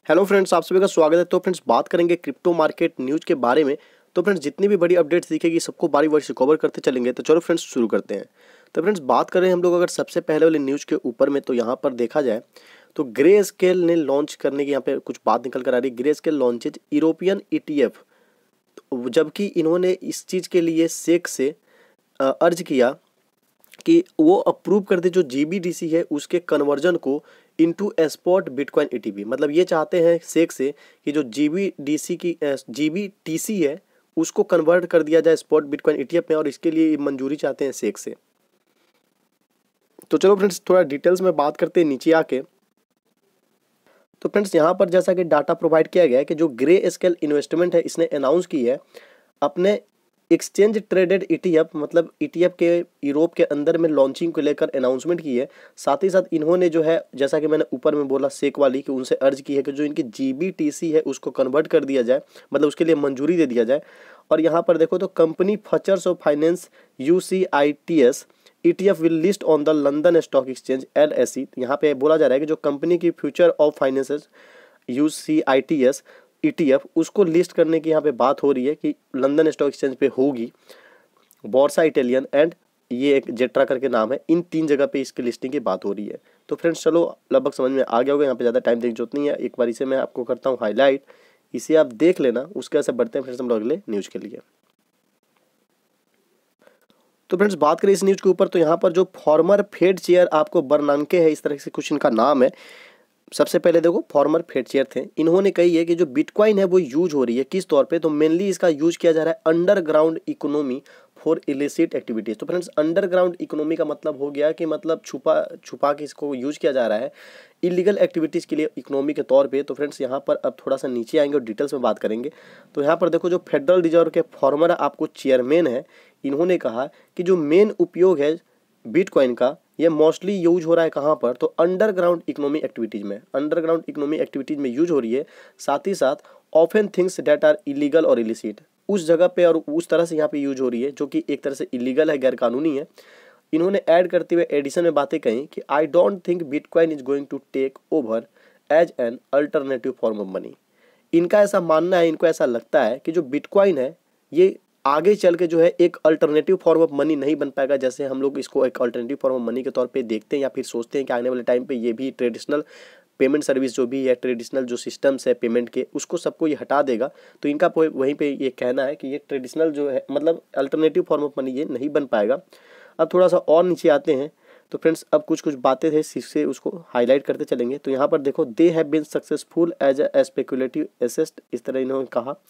Hello friends, आप सभी का स्वागत है। तो फ्रेंड्स बात करेंगे क्रिप्टो मार्केट न्यूज़ के बारे में। तो फ्रेंड्स जितनी भी बड़ी अपडेट्स दिखेगी सबको बारी बारी से कवर करते चलेंगे। तो चलो फ्रेंड्स शुरू करते हैं। तो फ्रेंड्स बात करें हम लोग अगर सबसे पहले वाले न्यूज़ के ऊपर में, तो यहाँ पर देखा जाए तो ग्रे स्केल ने लॉन्च करने की यहाँ पे कुछ बात निकल कर आ रही है। Grey scale launches European ETF, जबकि इन्होंने इस चीज़ के लिए सेक से अर्ज किया कि वो अप्रूव कर दे जो GBDC है उसके कन्वर्जन को इनटू स्पॉट बिटकॉइन ETP। मतलब ये चाहते हैं सेक से कि जो GBTC है उसको कन्वर्ट कर दिया जाए स्पॉट बिटकॉइन ETF में, और इसके लिए मंजूरी चाहते हैं सेक से। तो चलो फ्रेंड्स थोड़ा डिटेल्स में बात करते हैं नीचे आके। तो फ्रेंड्स यहाँ पर जैसा कि डाटा प्रोवाइड किया गया है कि जो ग्रे स्केल इन्वेस्टमेंट है इसने अनाउंस की है अपने एक्सचेंज ट्रेडेड ETF, मतलब ETF के यूरोप के अंदर में लॉन्चिंग को लेकर अनाउंसमेंट की है। साथ ही साथ इन्होंने जो है, जैसा कि मैंने ऊपर में बोला सेक वाली, कि उनसे अर्ज की है कि जो इनकी GBTC है उसको कन्वर्ट कर दिया जाए, मतलब उसके लिए मंजूरी दे दिया जाए। और यहाँ पर देखो तो company futures of finance UCITS ETF will list on the London stock exchange LSE। यहाँ पे बोला जा रहा है कि जो कंपनी की future of finances UCITS ETF उसको लिस्ट करने की यहाँ पे बात हो रही है कि लंदन स्टॉक एक्सचेंज पे होगी। बोर्सा इटालियन एंड ये एक जेट्रा करके नाम है, इन 3 जगह पे इसकी लिस्टिंग की बात हो रही है। तो फ्रेंड्स चलो लगभग समझ में आ गया होगा, यहाँ पे ज़्यादा टाइम देने की जरूरत नहीं है। एक बार इसे मैं आपको करता हूँ हाईलाइट, इसे आप देख लेना। उसके बाद बढ़ते हैं फ्रेंड्स हम लोग अगले न्यूज़ के लिए। तो फ्रेंड्स बात करें इस न्यूज़ के ऊपर, तो यहाँ पर जो फॉर्मर फेड चेयर आपको बर्नानके है, इस तरह से कुछ इनका नाम है। सबसे पहले देखो फॉर्मर फेड चेयर थे, इन्होंने कही है कि जो बिटकॉइन है वो यूज हो रही है किस तौर पे, तो मेनली इसका यूज किया जा रहा है underground economy for illicit activities. तो फ्रेंड्स अंडरग्राउंड इकोनॉमी का मतलब हो गया कि मतलब छुपा छुपा के इसको यूज किया जा रहा है इलीगल एक्टिविटीज़ के लिए इकोनॉमी के तौर पे। तो फ्रेंड्स यहाँ पर अब थोड़ा सा नीचे आएंगे और डिटेल्स में बात करेंगे। तो यहाँ पर देखो जो फेडरल रिजर्व के फॉर्मर आपको चेयरमैन है, इन्होंने कहा कि जो मेन उपयोग है बिटकॉइन का ये मोस्टली यूज हो रहा है कहाँ पर, तो अंडरग्राउंड इकोनॉमी एक्टिविटीज़ में, अंडरग्राउंड इकोनॉमी एक्टिविटीज़ में यूज हो रही है। साथ ही साथ often things that are illegal और इलिसिट, उस जगह पे और उस तरह से यहाँ पे यूज हो रही है जो कि एक तरह से इलीगल है, गैर कानूनी है। इन्होंने ऐड करते हुए एडिशन में बातें कही कि I don't think bitcoin is going to take over as an alternative form of money. इनका ऐसा मानना है, इनको ऐसा लगता है कि जो बिटकॉइन है ये आगे चल के जो है एक अल्टरनेटिव फॉर्म ऑफ मनी नहीं बन पाएगा, जैसे हम लोग इसको एक अल्टरनेटिव फॉर्म ऑफ मनी के तौर पे देखते हैं या फिर सोचते हैं कि आने वाले टाइम पे ये भी ट्रेडिशनल पेमेंट सर्विस जो भी है, ट्रेडिशनल जो सिस्टम्स है पेमेंट के, उसको सबको ये हटा देगा। तो इनका वहीं पे ये कहना है कि ये ट्रेडिशनल जो है मतलब अल्टरनेटिव फॉर्म ऑफ मनी ये नहीं बन पाएगा। अब थोड़ा सा और नीचे आते हैं तो फ्रेंड्स अब कुछ कुछ बातें थे जिससे उसको हाईलाइट करते चलेंगे। तो यहाँ पर देखो they have been successful as a speculative asset, इस तरह इन्होंने कहा।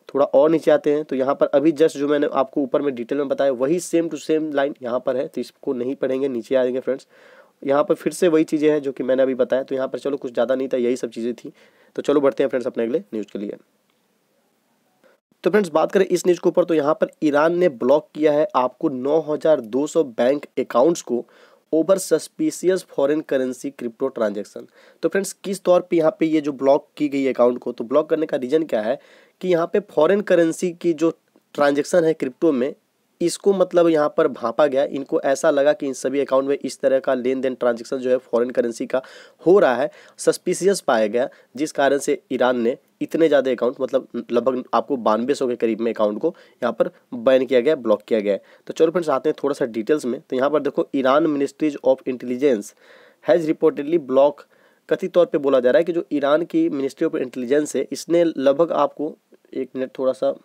थोड़ा और नीचे आते हैं तो यहाँ पर अभी जस्ट जो मैंने आपको ऊपर में डिटेल में बताया वही सेम टू सेम लाइन यहाँ पर है, तो इसको नहीं पढ़ेंगे, नीचे आएंगे फ्रेंड्स। यहाँ पर फिर से वही चीज़ें हैं जो कि मैंने अभी बताया। तो यहाँ पर चलो कुछ ज़्यादा नहीं था, यही सब चीज़ें थी। तो चलो बढ़ते हैं फ्रेंड्स अपने अगले न्यूज़ के लिए। तो फ्रेंड्स बात करें इस न्यूज़ के ऊपर, तो यहाँ पर ईरान ने ब्लॉक किया है आपको 9200 बैंक अकाउंट्स को over suspicious foreign currency crypto transaction. तो फ्रेंड्स किस तौर पे यहाँ पे ये जो ब्लॉक की गई अकाउंट को, तो ब्लॉक करने का रीज़न क्या है कि यहाँ पे फॉरेन करेंसी की जो ट्रांजैक्शन है क्रिप्टो में, इसको मतलब यहाँ पर भांपा गया। इनको ऐसा लगा कि इन सभी अकाउंट में इस तरह का लेन देन ट्रांजैक्शन जो है फॉरेन करेंसी का हो रहा है, सस्पिशियस पाया गया, जिस कारण से ईरान ने इतने ज़्यादा अकाउंट, मतलब लगभग आपको 9200 के करीब में अकाउंट को यहाँ पर बैन किया गया, ब्लॉक किया गया है। तो चलो फ्रेंड्स आते हैं थोड़ा सा डिटेल्स में। तो यहाँ पर देखो Iran ministries of intelligence has reportedly block, कथित तौर पे बोला जा रहा है कि जो ईरान की मिनिस्ट्री ऑफ इंटेलिजेंस है इसने लगभग आपको, एक मिनट थोड़ा सा,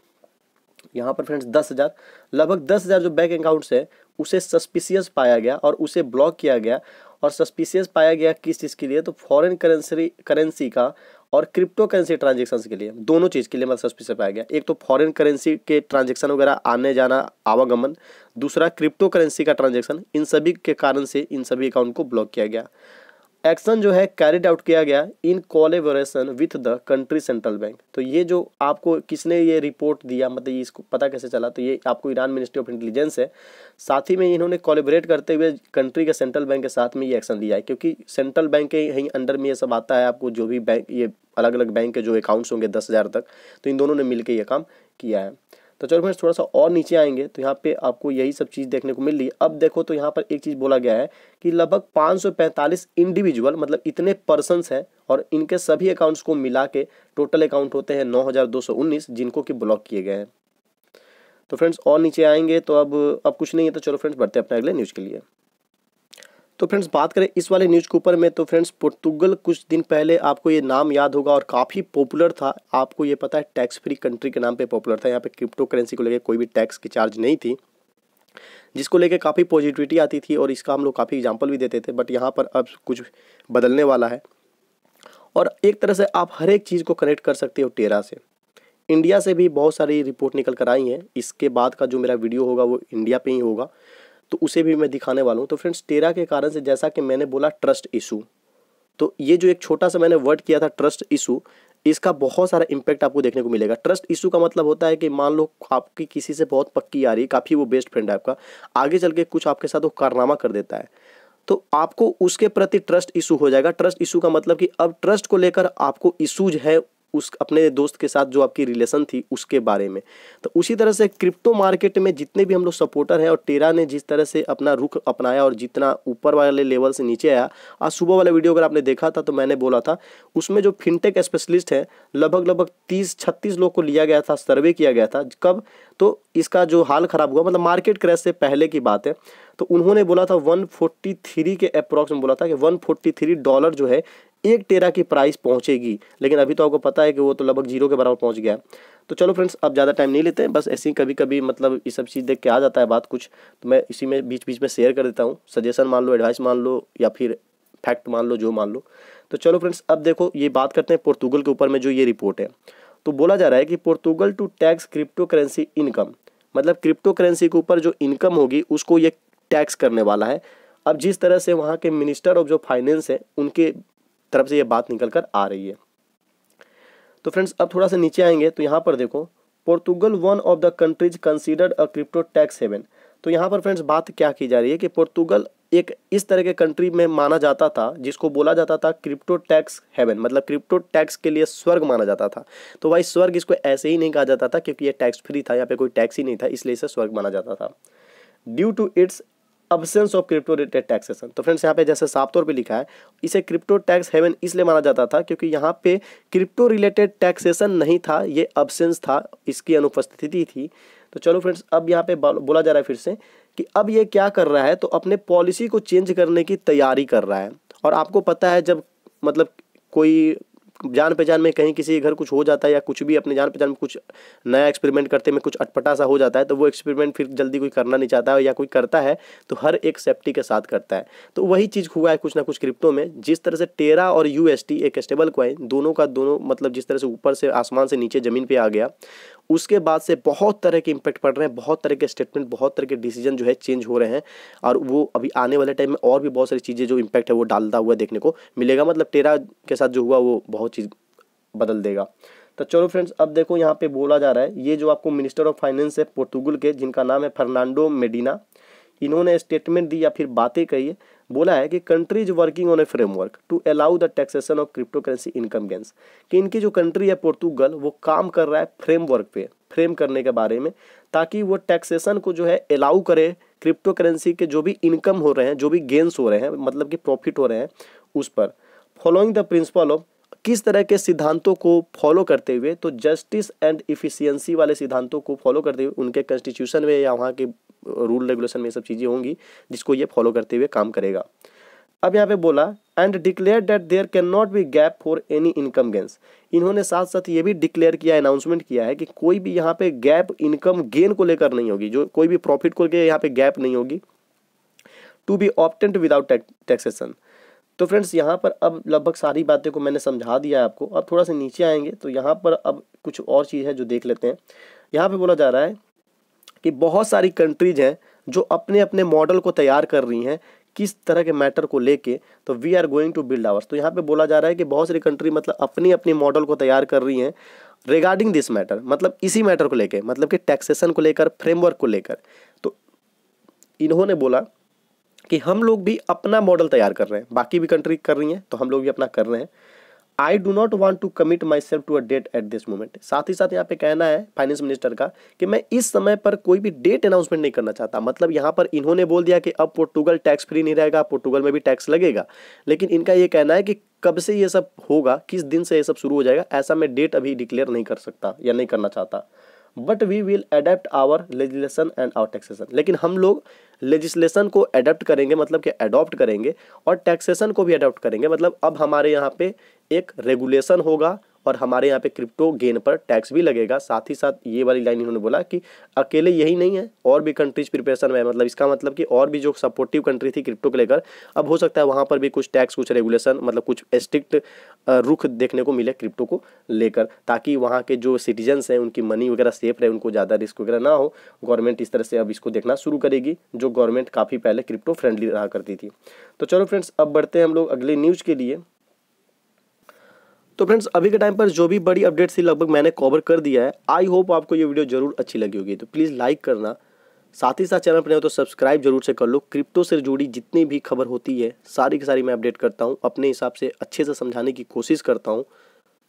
यहाँ पर फ्रेंड्स 10,000, लगभग 10,000 जो बैंक अकाउंट्स है उसे सस्पिशियस पाया गया और उसे ब्लॉक किया गया। और सस्पिशियस पाया गया किस चीज़ के लिए, तो फॉरेन करेंसी का और क्रिप्टो करेंसी ट्रांजेक्शन के लिए, दोनों चीज़ के लिए मतलब सस्पिशियस पाया गया। एक तो फॉरेन करेंसी के ट्रांजेक्शन वगैरह आने जाना आवागमन, दूसरा क्रिप्टो करेंसी का ट्रांजेक्शन, इन सभी के कारण से इन सभी अकाउंट को ब्लॉक किया गया। एक्शन जो है कैरिड आउट किया गया in collaboration with the country central bank. तो ये जो आपको किसने ये रिपोर्ट दिया, मतलब ये इसको पता कैसे चला, तो ये आपको ईरान मिनिस्ट्री ऑफ इंटेलिजेंस है। साथ ही में इन्होंने कोलेबोरेट करते हुए कंट्री के सेंट्रल बैंक के साथ में ये एक्शन लिया है, क्योंकि सेंट्रल बैंक के यहीं अंडर में ये सब आता है। आपको जो भी बैंक, ये अलग अलग बैंक के जो अकाउंट्स होंगे 10,000 तक, तो इन दोनों ने मिलकर ये काम किया है। तो चलो फ्रेंड्स थोड़ा सा और नीचे आएंगे तो यहाँ पे आपको यही सब चीज़ देखने को मिल रही है। अब देखो तो यहाँ पर एक चीज़ बोला गया है कि लगभग 545 इंडिविजुअल मतलब इतने पर्सन्स हैं और इनके सभी अकाउंट्स को मिला के टोटल अकाउंट होते हैं 9219 जिनको कि ब्लॉक किए गए हैं। तो फ्रेंड्स और नीचे आएंगे तो अब कुछ नहीं है। तो चलो फ्रेंड्स बढ़ते हैं अपने अगले न्यूज़ के लिए। तो फ्रेंड्स बात करें इस वाले न्यूज़ के ऊपर में तो फ्रेंड्स पोर्तुगल कुछ दिन पहले आपको ये नाम याद होगा और काफ़ी पॉपुलर था। आपको ये पता है टैक्स फ्री कंट्री के नाम पे पॉपुलर था। यहाँ पे क्रिप्टो करेंसी को लेकर कोई भी टैक्स की चार्ज नहीं थी, जिसको लेके काफ़ी पॉजिटिविटी आती थी और इसका हम लोग काफ़ी एग्जाम्पल भी देते थे। बट यहाँ पर अब कुछ बदलने वाला है और एक तरह से आप हर एक चीज़ को कनेक्ट कर सकते हो टेरा से। इंडिया से भी बहुत सारी रिपोर्ट निकल कर आई हैं। इसके बाद का जो मेरा वीडियो होगा वो इंडिया पे ही होगा, तो उसे भी मैं दिखाने वाला हूँ। तो फ्रेंड्स टेरा के कारण से जैसा कि मैंने बोला ट्रस्ट इशू, तो ये जो एक छोटा सा मैंने वर्ड किया था ट्रस्ट इशू, इसका बहुत सारा इम्पैक्ट आपको देखने को मिलेगा। ट्रस्ट इशू का मतलब होता है कि मान लो आपकी किसी से बहुत पक्की आ रही है, काफ़ी वो बेस्ट फ्रेंड है आपका, आगे चल के कुछ आपके साथ वो कारनामा कर देता है तो आपको उसके प्रति ट्रस्ट इशू हो जाएगा। ट्रस्ट इशू का मतलब कि अब ट्रस्ट को लेकर आपको इशूज है उस अपने दोस्त के साथ जो आपकी रिलेशन थी उसके बारे में। तो उसी तरह से क्रिप्टो मार्केट में जितने भी हम लोग सपोर्टर हैं और टेरा ने जिस तरह से अपना रुख अपनाया और जितना ऊपर वाले लेवल से नीचे आया, आज सुबह वाला वीडियो अगर आपने देखा था तो मैंने बोला था उसमें जो फिनटेक स्पेशलिस्ट है लगभग 30-36 लोग को लिया गया था, सर्वे किया गया था। कब? तो इसका जो हाल ख़राब हुआ मतलब मार्केट क्रैश से पहले की बात है, तो उन्होंने बोला था 143 के अप्रॉक्स में बोला था कि $143 जो है एक टेरा की प्राइस पहुंचेगी, लेकिन अभी तो आपको पता है कि वो तो लगभग 0 के बराबर पहुंच गया। तो चलो फ्रेंड्स अब ज़्यादा टाइम नहीं लेते हैं, बस ऐसे ही कभी कभी मतलब ये सब चीज़ देख के आ जाता है बात कुछ, तो मैं इसी में बीच बीच में शेयर कर देता हूँ। सजेशन मान लो, एडवाइस मान लो या फिर फैक्ट मान लो, जो मान लो। तो चलो फ्रेंड्स अब देखो ये बात करते हैं पोर्तुगल के ऊपर में जो ये रिपोर्ट है। तो बोला जा रहा है कि Portugal to tax crypto currency income, मतलब क्रिप्टो करेंसी के ऊपर जो इनकम होगी उसको ये टैक्स करने वाला है। अब जिस तरह से वहाँ के मिनिस्टर ऑफ जो फाइनेंस है उनके तरफ से ये बात निकल कर आ रही है। तो फ्रेंड्स अब थोड़ा सा नीचे आएंगे तो यहाँ पर देखो Portugal one of the countries considered a crypto tax haven. तो यहाँ पर फ्रेंड्स बात क्या की जा रही है कि पोर्तुगल एक इस तरह के कंट्री में माना जाता था जिसको बोला जाता था क्रिप्टो टैक्स हेवन, मतलब क्रिप्टो टैक्स के लिए स्वर्ग माना जाता था। तो भाई स्वर्ग इसको ऐसे ही नहीं कहा जाता था क्योंकि ये टैक्स फ्री था, यहाँ पे कोई टैक्स ही नहीं था, इसलिए इसे स्वर्ग माना जाता था due to its absence of crypto related taxation. तो फ्रेंड्स यहाँ पे जैसे साफ तौर पे लिखा है इसे क्रिप्टो टैक्स हेवन इसलिए माना जाता था क्योंकि यहाँ पे क्रिप्टो रिलेटेड टैक्सेशन नहीं था, ये अब्सेंस था, इसकी अनुपस्थिति थी। तो चलो फ्रेंड्स अब यहाँ पे बोला जा रहा है फिर से कि अब ये क्या कर रहा है, तो अपने पॉलिसी को चेंज करने की तैयारी कर रहा है। और आपको पता है जब मतलब कोई जान पहचान में कहीं किसी के घर कुछ हो जाता है या कुछ भी अपने जान पहचान में कुछ नया एक्सपेरिमेंट करते में कुछ अटपटा सा हो जाता है तो वो एक्सपेरिमेंट फिर जल्दी कोई करना नहीं चाहता है, या कोई करता है तो हर एक सेफ्टी के साथ करता है। तो वही चीज़ हुआ है कुछ ना कुछ क्रिप्टो में। जिस तरह से टेरा और UST एक स्टेबल कॉइन दोनों का दोनों मतलब जिस तरह से ऊपर से आसमान से नीचे ज़मीन पे आ गया, उसके बाद से बहुत तरह के इम्पैक्ट पड़ रहे हैं, बहुत तरह के स्टेटमेंट, बहुत तरह के डिसीजन जो है चेंज हो रहे हैं। और वो अभी आने वाले टाइम में और भी बहुत सारी चीज़ें जो इम्पैक्ट है वो डालता हुआ देखने को मिलेगा। मतलब टेरा के साथ जो हुआ वो बहुत चीज़ बदल देगा। तो चलो फ्रेंड्स अब देखो यहाँ पे बोला जा रहा है ये जो आपको मिनिस्टर ऑफ फाइनेंस है पोर्तुगल के जिनका नाम है फर्नांडो मेडिना, इन्होंने स्टेटमेंट दी या फिर बातें कही है। बोला है कि country is working on a framework to allow the taxation of crypto currency income gains, कि इनकी जो कंट्री है पोर्तुगल वो काम कर रहा है फ्रेमवर्क पे, फ्रेम करने के बारे में, ताकि वो टैक्सेशन को जो है अलाउ करे क्रिप्टो करेंसी के जो भी इनकम हो रहे हैं, जो भी गेन्स हो रहे हैं, मतलब कि प्रॉफिट हो रहे हैं उस पर, फॉलोइंग द प्रिंसिपल ऑफ, किस तरह के सिद्धांतों को फॉलो करते हुए, तो जस्टिस एंड इफिशियंसी वाले सिद्धांतों को फॉलो करते हुए उनके कॉन्स्टिट्यूशन में या वहाँ के रूल रेगुलेशन में ये सब चीज़ें होंगी जिसको ये फॉलो करते हुए काम करेगा। अब यहाँ पे बोला and declare that there can not be gap for any income gains. इन्होंने साथ साथ ये भी डिक्लेयर किया, अनाउंसमेंट किया है कि कोई भी यहाँ पे गैप इनकम गेन को लेकर नहीं होगी, जो कोई भी प्रॉफिट को लेकर यहाँ पे गैप नहीं होगी, to be obtained without taxation. तो फ्रेंड्स यहाँ पर अब लगभग सारी बातें को मैंने समझा दिया है आपको। अब थोड़ा सा नीचे आएंगे तो यहाँ पर अब कुछ और चीज़ है जो देख लेते हैं। यहाँ पे बोला जा रहा है कि बहुत सारी कंट्रीज हैं जो अपने अपने मॉडल को तैयार कर रही हैं किस तरह के मैटर को लेके, तो we are going to build ours. तो यहाँ पे बोला जा रहा है कि बहुत सारी कंट्री मतलब अपनी अपनी मॉडल को तैयार कर रही हैं रिगार्डिंग दिस मैटर, मतलब इसी मैटर को लेकर, मतलब कि टैक्सेशन को लेकर, फ्रेमवर्क को लेकर। तो इन्होंने बोला कि हम लोग भी अपना मॉडल तैयार कर रहे हैं, बाकी भी कंट्री कर रही हैं तो हम लोग भी अपना कर रहे हैं। I do not want to commit myself to a date at this moment. साथ ही साथ यहाँ पे कहना है फाइनेंस मिनिस्टर का कि मैं इस समय पर कोई भी डेट अनाउंसमेंट नहीं करना चाहता। मतलब यहाँ पर इन्होंने बोल दिया कि अब पोर्टुगल टैक्स फ्री नहीं रहेगा, पोर्टुगल में भी टैक्स लगेगा, लेकिन इनका ये कहना है कि कब से ये सब होगा, किस दिन से ये सब शुरू हो जाएगा, ऐसा मैं डेट अभी डिक्लेयर नहीं कर सकता या नहीं करना चाहता। But we will adapt our legislation and our taxation. लेकिन हम लोग लेजिस्लेशन को अडेप्ट करेंगे, मतलब कि अडॉप्ट करेंगे, और टैक्सेशन को भी अडॉप्ट करेंगे। मतलब अब हमारे यहाँ पे एक रेगुलेशन होगा और हमारे यहाँ पे क्रिप्टो गेन पर टैक्स भी लगेगा। साथ ही साथ ये वाली लाइन इन्होंने बोला कि अकेले यही नहीं है, और भी कंट्रीज प्रिपरेशन में है। मतलब इसका मतलब कि और भी जो सपोर्टिव कंट्री थी क्रिप्टो को लेकर, अब हो सकता है वहाँ पर भी कुछ टैक्स, कुछ रेगुलेशन, मतलब कुछ स्ट्रिक्ट रुख देखने को मिले क्रिप्टो को लेकर, ताकि वहाँ के जो सिटीजन्स हैं उनकी मनी वगैरह सेफ रहे, उनको ज़्यादा रिस्क वगैरह ना हो। गवर्नमेंट इस तरह से अब इसको देखना शुरू करेगी, जो गवर्नमेंट काफ़ी पहले क्रिप्टो फ्रेंडली रहा करती थी। तो चलो फ्रेंड्स, अब बढ़ते हैं हम लोग अगले न्यूज़ के लिए। तो फ्रेंड्स, अभी के टाइम पर जो भी बड़ी अपडेट्स थी लगभग मैंने कवर कर दिया है। आई होप आपको ये वीडियो जरूर अच्छी लगी होगी। तो प्लीज़ लाइक करना, साथ ही साथ चैनल पर नहीं हो तो सब्सक्राइब जरूर से कर लो। क्रिप्टो से जुड़ी जितनी भी खबर होती है सारी की सारी मैं अपडेट करता हूँ, अपने हिसाब से अच्छे से समझाने की कोशिश करता हूँ।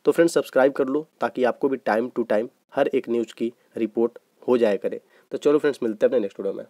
तो फ्रेंड्स, सब्सक्राइब कर लो ताकि आपको भी टाइम टू टाइम हर एक न्यूज़ की रिपोर्ट हो जाया करे। तो चलो फ्रेंड्स, मिलते हैं अपने नेक्स्ट वीडियो में।